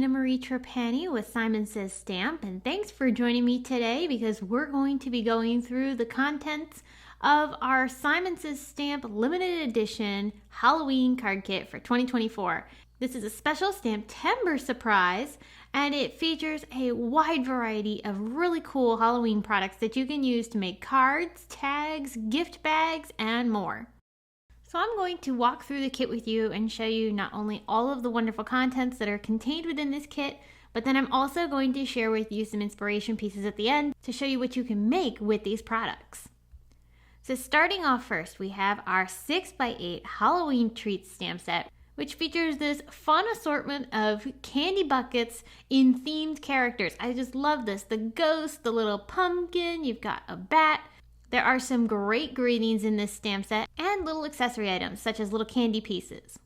Nina Marie Trapani with Simon Says Stamp, and thanks for joining me today because we're going to be going through the contents of our Simon Says Stamp limited edition Halloween card kit for 2024. This is a special Stamptember surprise, and it features a wide variety of really cool Halloween products that you can use to make cards, tags, gift bags, and more. So I'm going to walk through the kit with you and show you not only all of the wonderful contents that are contained within this kit, but then I'm also going to share with you some inspiration pieces at the end to show you what you can make with these products. So starting off first, we have our 6x8 Halloween Treats stamp set, which features this fun assortment of candy buckets in themed characters. I just love this. The ghost, the little pumpkin, you've got a bat. There are some great greetings in this stamp set and little accessory items such as little candy pieces.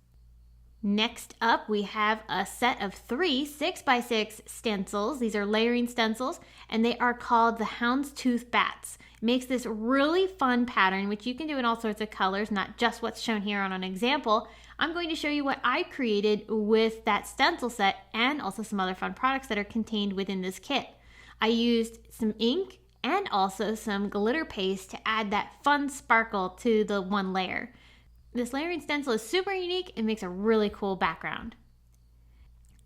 Next up, we have a set of 3 6x6 stencils. These are layering stencils, and they are called the Houndstooth Bats. It makes this really fun pattern, which you can do in all sorts of colors, not just what's shown here on an example. I'm going to show you what I created with that stencil set and also some other fun products that are contained within this kit. I used some ink and also some glitter paste to add that fun sparkle to the one layer. This layering stencil is super unique and makes a really cool background.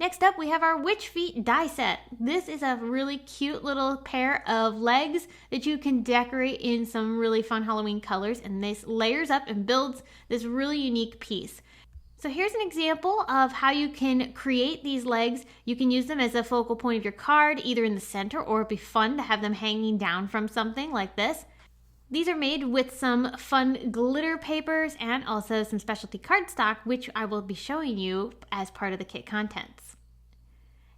Next up, we have our Witch Feet die set. This is a really cute little pair of legs that you can decorate in some really fun Halloween colors, and this layers up and builds this really unique piece. So here's an example of how you can create these legs. You can use them as a focal point of your card, either in the center, or it'd be fun to have them hanging down from something like this. These are made with some fun glitter papers and also some specialty cardstock, which I will be showing you as part of the kit contents.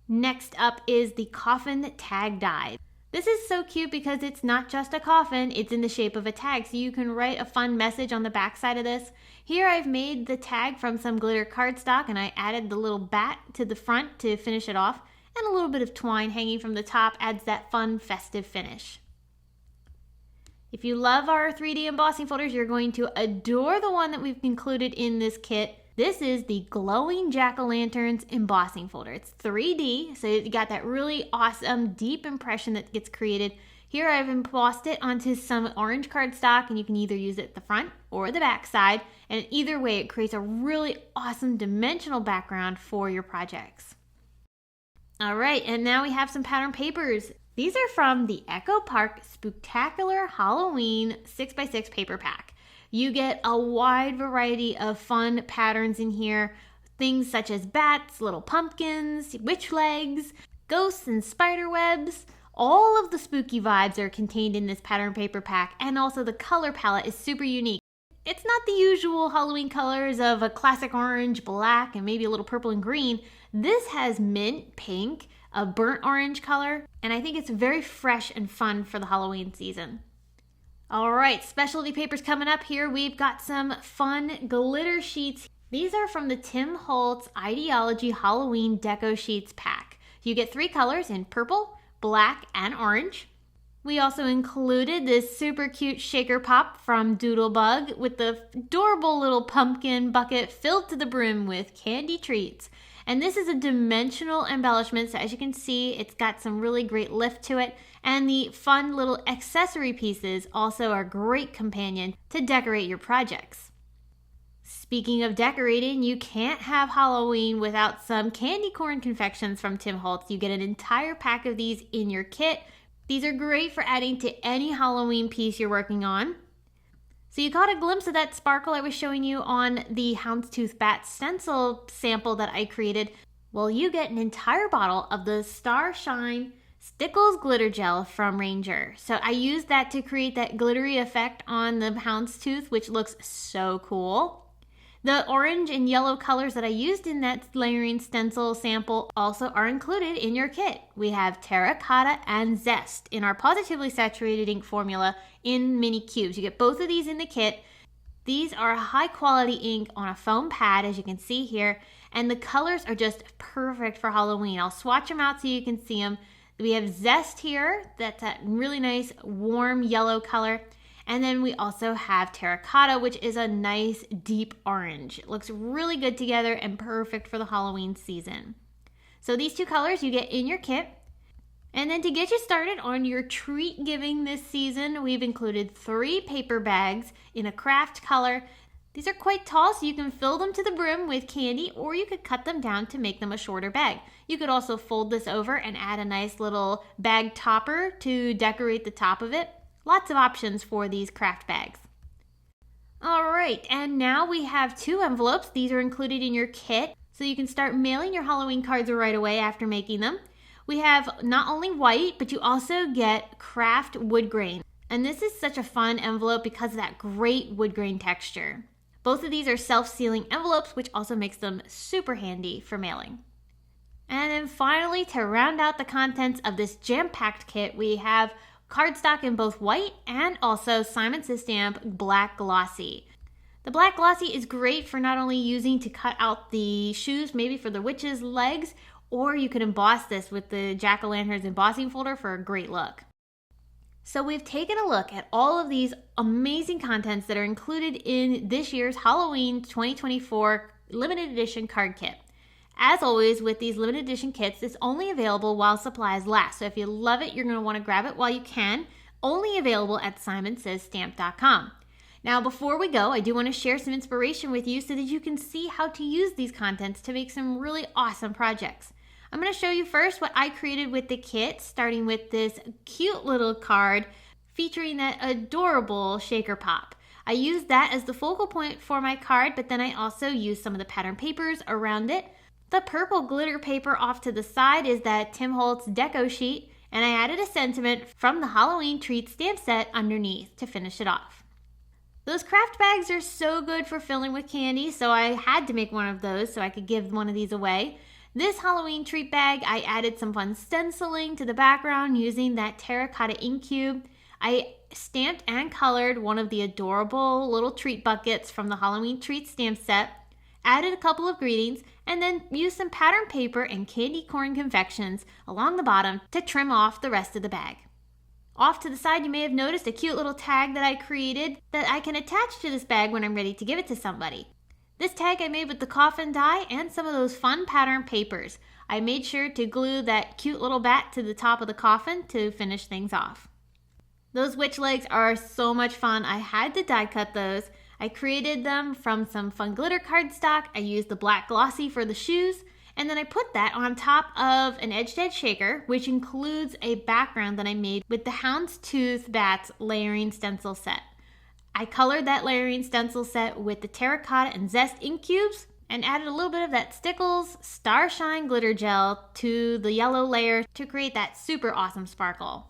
Next up is the Coffin Tag Die. This is so cute because it's not just a coffin, it's in the shape of a tag, so you can write a fun message on the back side of this. Here I've made the tag from some glitter cardstock, and I added the little bat to the front to finish it off, and a little bit of twine hanging from the top adds that fun festive finish. If you love our 3D embossing folders, you're going to adore the one that we've included in this kit. This is the Glowing Jack-o'-lanterns embossing folder. It's 3D, so you got that really awesome deep impression that gets created. Here I've embossed it onto some orange cardstock, and you can either use it at the front or the back side, and either way it creates a really awesome dimensional background for your projects. All right, and now we have some pattern papers. These are from the Echo Park SPOOK-tacular Halloween 6x6 paper pack. You get a wide variety of fun patterns in here. Things such as bats, little pumpkins, witch legs, ghosts and spider webs. All of the spooky vibes are contained in this pattern paper pack, and also the color palette is super unique. It's not the usual Halloween colors of a classic orange, black, and maybe a little purple and green. This has mint, pink, a burnt orange color, and I think it's very fresh and fun for the Halloween season. All right, specialty papers coming up here. We've got some fun glitter sheets. These are from the Tim Holtz Ideology Halloween Deco Sheets pack. You get 3 colors in purple, black, and orange. We also included this super cute shaker pop from Doodlebug with the adorable little pumpkin bucket filled to the brim with candy treats. And this is a dimensional embellishment, so as you can see, it's got some really great lift to it. And the fun little accessory pieces also are a great companion to decorate your projects. Speaking of decorating, you can't have Halloween without some candy corn confections from Tim Holtz. You get an entire pack of these in your kit. These are great for adding to any Halloween piece you're working on. So you got a glimpse of that sparkle I was showing you on the Houndstooth Bat stencil sample that I created. Well, you get an entire bottle of the Star Shine Stickles glitter gel from Ranger. So I used that to create that glittery effect on the houndstooth, which looks so cool. The orange and yellow colors that I used in that layering stencil sample also are included in your kit. We have terracotta and zest in our positively saturated ink formula in mini cubes. You get both of these in the kit. These are high quality ink on a foam pad, as you can see here, and the colors are just perfect for Halloween. I'll swatch them out so you can see them. We have zest here, that's a really nice warm yellow color. And then we also have terracotta, which is a nice deep orange. It looks really good together and perfect for the Halloween season. So these two colors you get in your kit. And then to get you started on your treat giving this season, we've included 3 paper bags in a craft color. These are quite tall, so you can fill them to the brim with candy, or you could cut them down to make them a shorter bag. You could also fold this over and add a nice little bag topper to decorate the top of it. Lots of options for these craft bags. All right, and now we have 2 envelopes. These are included in your kit, so you can start mailing your Halloween cards right away after making them. We have not only white, but you also get craft wood grain. And this is such a fun envelope because of that great wood grain texture. Both of these are self-sealing envelopes, which also makes them super handy for mailing. And then finally, to round out the contents of this jam-packed kit, we have cardstock in both white and also Simon Says Stamp Black Glossy. The Black Glossy is great for not only using to cut out the shoes, maybe for the witch's legs, or you could emboss this with the jack-o'-lantern's embossing folder for a great look. So we've taken a look at all of these amazing contents that are included in this year's Halloween 2024 limited edition card kit. As always, with these limited edition kits, it's only available while supplies last. So if you love it, you're going to want to grab it while you can. Only available at simonsaystamp.com. Now, before we go, I do want to share some inspiration with you so that you can see how to use these contents to make some really awesome projects. I'm going to show you first what I created with the kit, starting with this cute little card featuring that adorable shaker pop. I used that as the focal point for my card, but then I also used some of the pattern papers around it. The purple glitter paper off to the side is that Tim Holtz deco sheet, and I added a sentiment from the Halloween treat stamp set underneath to finish it off. Those craft bags are so good for filling with candy, so I had to make one of those so I could give one of these away. This Halloween treat bag, I added some fun stenciling to the background using that terracotta ink cube. I stamped and colored one of the adorable little treat buckets from the Halloween treat stamp set, added a couple of greetings, and then used some pattern paper and candy corn confections along the bottom to trim off the rest of the bag. Off to the side, you may have noticed a cute little tag that I created that I can attach to this bag when I'm ready to give it to somebody. This tag I made with the coffin die and some of those fun pattern papers. I made sure to glue that cute little bat to the top of the coffin to finish things off. Those witch legs are so much fun. I had to die cut those. I created them from some fun glitter cardstock. I used the black glossy for the shoes. And then I put that on top of an edge-to-edge shaker, which includes a background that I made with the Houndstooth Bats layering stencil set. I colored that layering stencil set with the terracotta and zest ink cubes and added a little bit of that Stickles Starshine glitter gel to the yellow layer to create that super awesome sparkle.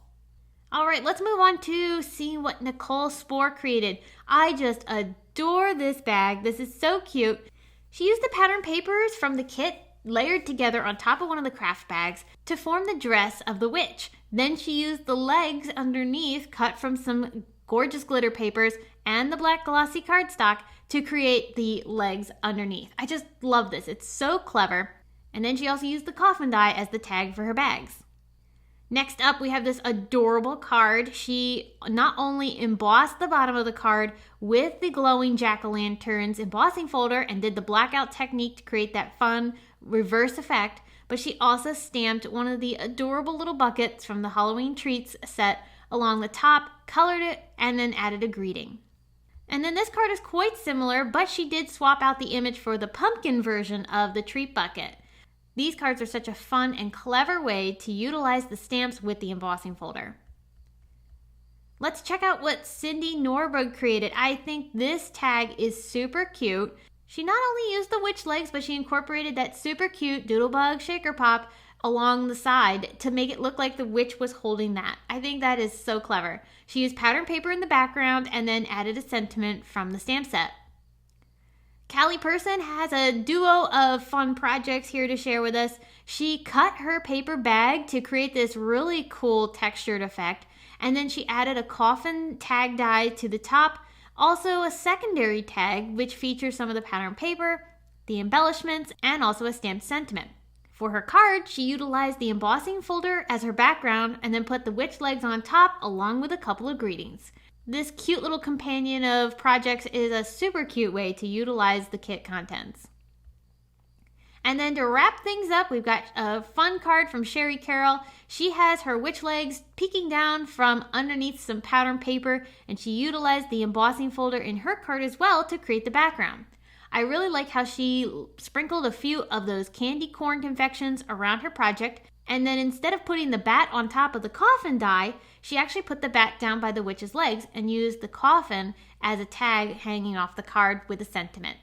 All right, let's move on to seeing what Nicole Spohr created. I just adore this bag. This is so cute. She used the pattern papers from the kit layered together on top of one of the craft bags to form the dress of the witch. Then she used the legs underneath cut from some gorgeous glitter papers and the black glossy cardstock to create the legs underneath. I just love this. It's so clever. And then she also used the coffin die as the tag for her bags. Next up, we have this adorable card. She not only embossed the bottom of the card with the glowing jack-o'-lantern's embossing folder and did the blackout technique to create that fun reverse effect, but she also stamped one of the adorable little buckets from the Halloween treats set along the top, colored it, and then added a greeting. And then this card is quite similar, but she did swap out the image for the pumpkin version of the treat bucket. These cards are such a fun and clever way to utilize the stamps with the embossing folder. Let's check out what Cindy Norberg created. I think this tag is super cute. She not only used the witch legs, but she incorporated that super cute Doodlebug shaker pop along the side to make it look like the witch was holding that. I think that is so clever. She used pattern paper in the background and then added a sentiment from the stamp set. Callie Person has a duo of fun projects here to share with us. She cut her paper bag to create this really cool textured effect, and then she added a coffin tag die to the top, also a secondary tag which features some of the pattern paper, the embellishments, and also a stamped sentiment. For her card, she utilized the embossing folder as her background and then put the witch legs on top along with a couple of greetings. This cute little companion of projects is a super cute way to utilize the kit contents. And then to wrap things up, we've got a fun card from Sherry Carroll. She has her witch legs peeking down from underneath some pattern paper, and she utilized the embossing folder in her card as well to create the background. I really like how she sprinkled a few of those candy corn confections around her project, and then instead of putting the bat on top of the coffin die, she actually put the bat down by the witch's legs and used the coffin as a tag hanging off the card with a sentiment.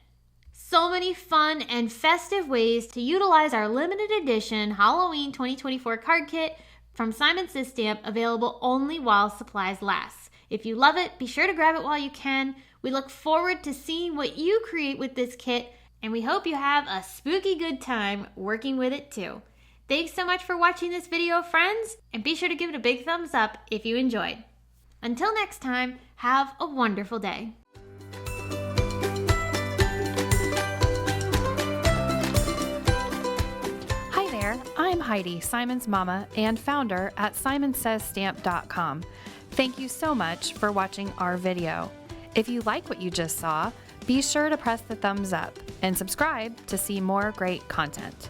So many fun and festive ways to utilize our limited edition Halloween 2024 card kit from Simon Says Stamp, available only while supplies last. If you love it, be sure to grab it while you can. We look forward to seeing what you create with this kit, and we hope you have a spooky good time working with it too. Thanks so much for watching this video, friends, and be sure to give it a big thumbs up if you enjoyed. Until next time, have a wonderful day. I'm Heidi, Simon's mama and founder at simonsaysstamp.com. Thank you so much for watching our video. If you like what you just saw, be sure to press the thumbs up and subscribe to see more great content.